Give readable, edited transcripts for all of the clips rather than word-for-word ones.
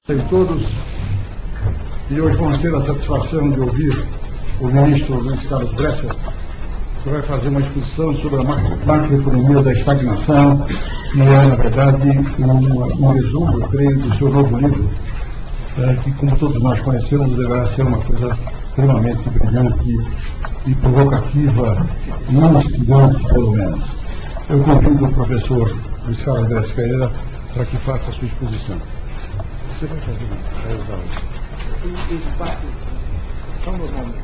Em todos, e hoje vamos ter a satisfação de ouvir o ministro Luiz Carlos Bresser, que vai fazer uma exposição sobre a macroeconomia da estagnação, que é, na verdade, um resumo, eu creio, do seu novo livro, que, como todos nós conhecemos, deverá ser uma coisa extremamente brilhante e provocativa e instigante, pelo menos. Eu convido o professor Luiz Carlos Bresser Pereira para que faça a sua exposição. Você vai fazer só normalmente.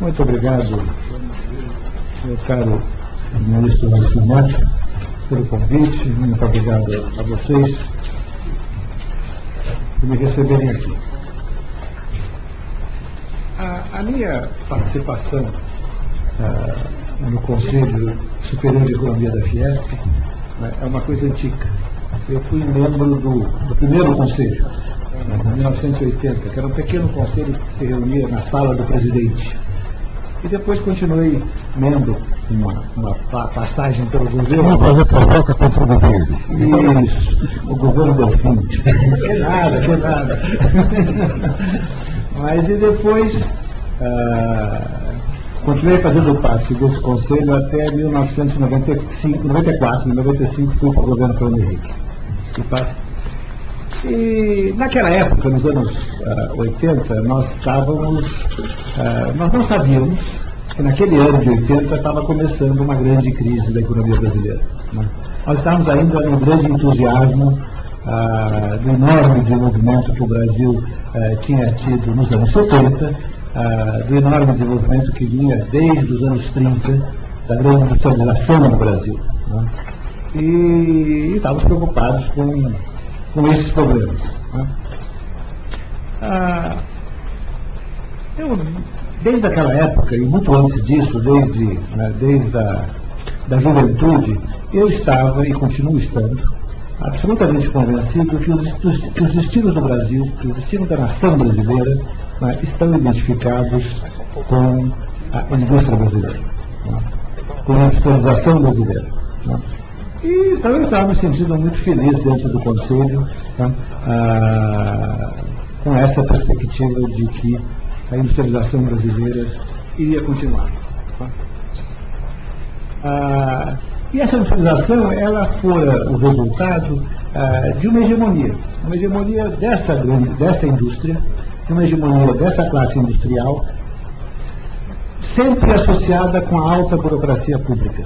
Muito obrigado, meu caro ministro Neto, pelo convite. Muito obrigado a vocês por me receberem aqui. A minha participação no Conselho Superior de Economia da Fiesp é uma coisa antiga. Eu fui membro do primeiro conselho, em 1980, que era um pequeno conselho que se reunia na sala do presidente. E depois continuei membro uma passagem pelo governo. Uma coisa provoca contra o governo. Isso, o governo deu fim. Que nada. Mas e depois continuei fazendo parte desse conselho até 1994. Em 95 fui para o governo Fernando Henrique. E naquela época, nos anos 80, nós não sabíamos que naquele ano de 80 estava começando uma grande crise da economia brasileira. Né? Nós estávamos ainda no grande entusiasmo do enorme desenvolvimento que o Brasil tinha tido nos anos 70, do enorme desenvolvimento que vinha desde os anos 30, da grande industrialização no Brasil. Né? E estávamos preocupados com esses problemas. Né? Eu, desde aquela época, e muito antes disso, desde da juventude, eu estava e continuo estando absolutamente convencido que os destinos do Brasil, que os destinos da nação brasileira, estão identificados com a indústria brasileira, com a industrialização brasileira. E então eu estava me sentindo muito feliz dentro do Conselho, com essa perspectiva de que a industrialização brasileira iria continuar. E essa industrialização, ela fora o resultado de uma hegemonia dessa indústria, uma hegemonia dessa classe industrial, sempre associada com a alta burocracia pública.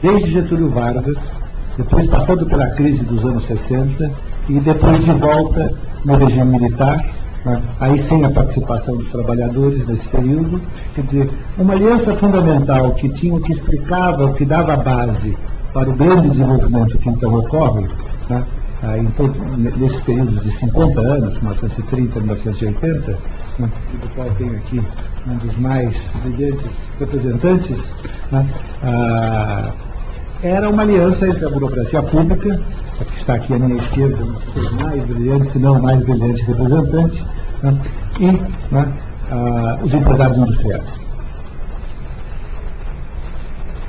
Desde Getúlio Vargas, depois passando pela crise dos anos 60 e depois de volta no regime militar, aí sem a participação dos trabalhadores nesse período, quer dizer, uma aliança fundamental que explicava, que dava base para o grande desenvolvimento que então ocorre, nesse período de 50 anos, 1930 a 1980, do qual tenho aqui um dos mais brilhantes representantes, era uma aliança entre a burocracia pública, que está aqui à minha esquerda, um dos mais brilhantes, se não o mais brilhante representante, e os empresários industriais.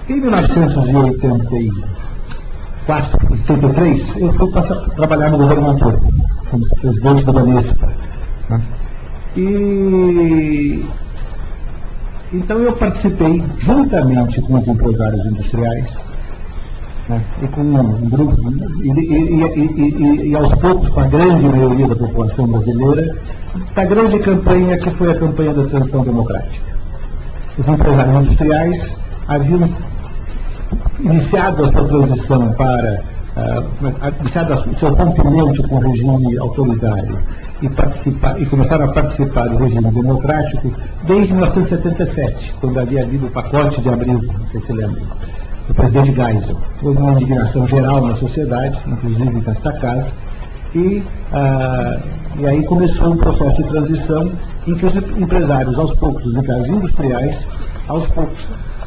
Em 1983, eu fui trabalhar no governo Montoro, como presidente da Banespa. E então eu participei, juntamente com os empresários industriais, e com um grupo, e aos poucos com a grande maioria da população brasileira, da grande campanha que foi a campanha da transição democrática. Os empresários industriais haviam iniciado a sua transição iniciado o seu rompimento com o regime autoritário e começaram a participar do regime democrático desde 1977, quando havia havido o pacote de abril, não sei se lembram, do presidente Geisel. Houve uma indignação geral na sociedade, inclusive nesta casa, e aí começou um processo de transição em que os empresários, aos poucos, os empresários industriais, aos poucos,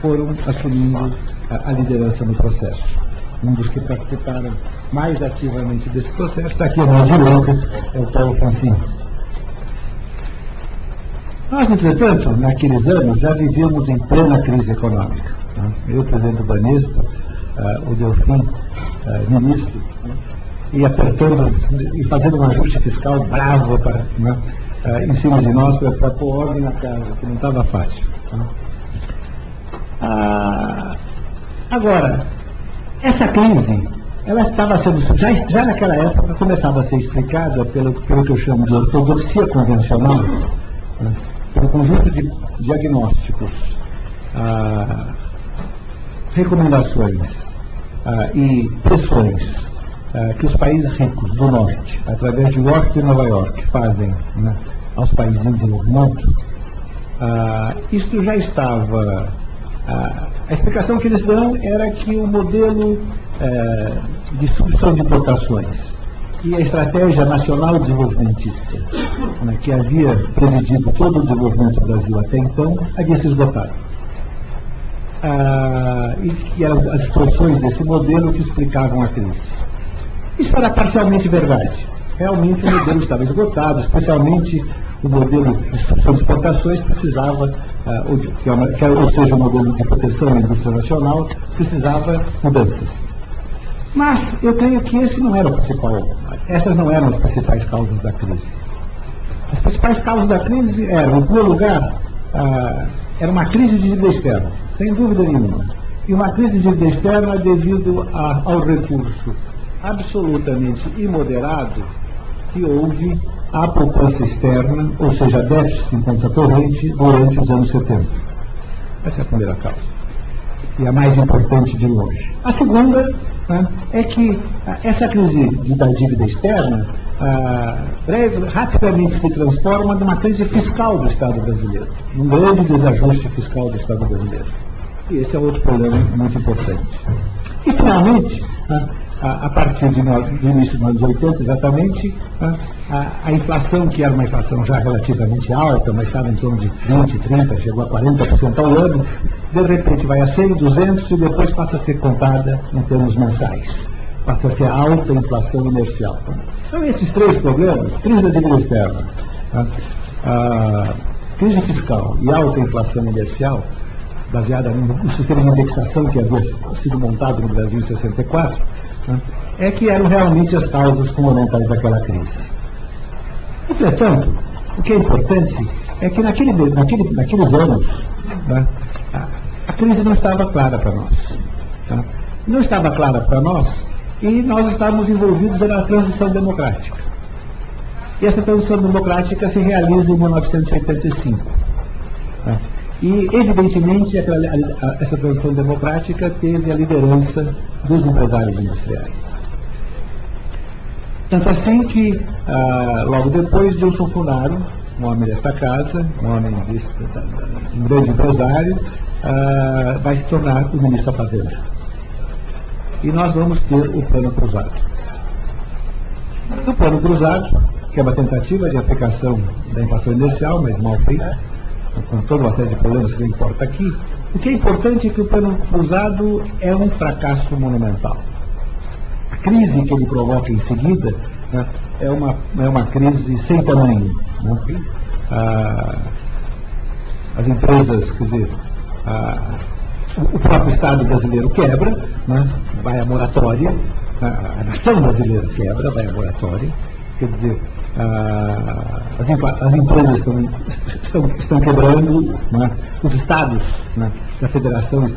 foram assumindo a liderança no processo. Um dos que participaram mais ativamente desse processo está aqui à minha direita, é o Paulo Francini. Nós, entretanto, naqueles anos, já vivíamos em plena crise econômica. né? Eu, presidente do Banespa, o Delfim, ministro, né? E apertando e fazendo um ajuste fiscal bravo para, né? Em cima de nós para pôr ordem na casa, que não estava fácil. Né? Agora, essa crise, ela estava sendo, já naquela época, começava a ser explicada pelo que eu chamo de ortodoxia convencional, né? Pelo conjunto de diagnósticos, recomendações e pressões que os países ricos do Norte, através de Washington e Nova York, fazem, né, aos países em desenvolvimento. Isto já estava... A explicação que eles dão era que o modelo de substituição de importações e a estratégia nacional desenvolvimentista, né, que havia presidido todo o desenvolvimento do Brasil até então, havia se esgotado. E que eram as distorções desse modelo que explicavam a crise. Isso era parcialmente verdade. Realmente o modelo estava esgotado, especialmente o modelo de substituição de exportações precisava, ou seja, o modelo de proteção à indústria nacional, precisava mudanças. Mas eu creio que esse não era o principal, essas não eram as principais causas da crise. As principais causas da crise eram, em primeiro lugar, era uma crise de dívida externa, sem dúvida nenhuma. E uma crise de dívida externa devido ao recurso absolutamente imoderado que houve à poupança externa, ou seja, a déficit em conta corrente, durante os anos 70. Essa é a primeira causa. E a mais importante de longe. A segunda, né, é que essa crise da dívida externa rapidamente se transforma numa crise fiscal do Estado brasileiro, um grande desajuste fiscal do Estado brasileiro. E esse é outro problema muito importante. E, finalmente, a partir do início dos anos 80, exatamente, a inflação, que era uma inflação já relativamente alta, mas estava em torno de 20%, 30%, chegou a 40% ao ano, de repente vai a 100%, 200% e depois passa a ser contada em termos mensais. Passa a ser a alta inflação inercial. Então, esses três problemas, crise da dívida externa, crise fiscal e alta inflação inercial, baseada no sistema de indexação que havia sido montado no Brasil em 64, é que eram realmente as causas fundamentais daquela crise. Entretanto, o que é importante é que naqueles anos, né, a crise não estava clara para nós. Tá? Não estava clara para nós e nós estávamos envolvidos na transição democrática. E essa transição democrática se realiza em 1985. Tá? E, evidentemente, essa transição democrática teve a liderança dos empresários industriais. Tanto assim que, logo depois, Dilson Funaro, um homem desta casa, um grande empresário, vai se tornar o ministro da Fazenda. E nós vamos ter o Plano Cruzado. O Plano Cruzado, que é uma tentativa de aplicação da inflação inicial, mas mal feita, com toda uma série de problemas que não importa aqui. O que é importante é que o Plano Cruzado é um fracasso monumental. A crise que ele provoca em seguida, né, é uma crise sem tamanho. Né? As empresas, quer dizer, o próprio Estado brasileiro quebra, né, vai à moratória, a nação brasileira quebra, vai à moratória, quer dizer, as empresas estão quebrando, né, os estados, né, da federação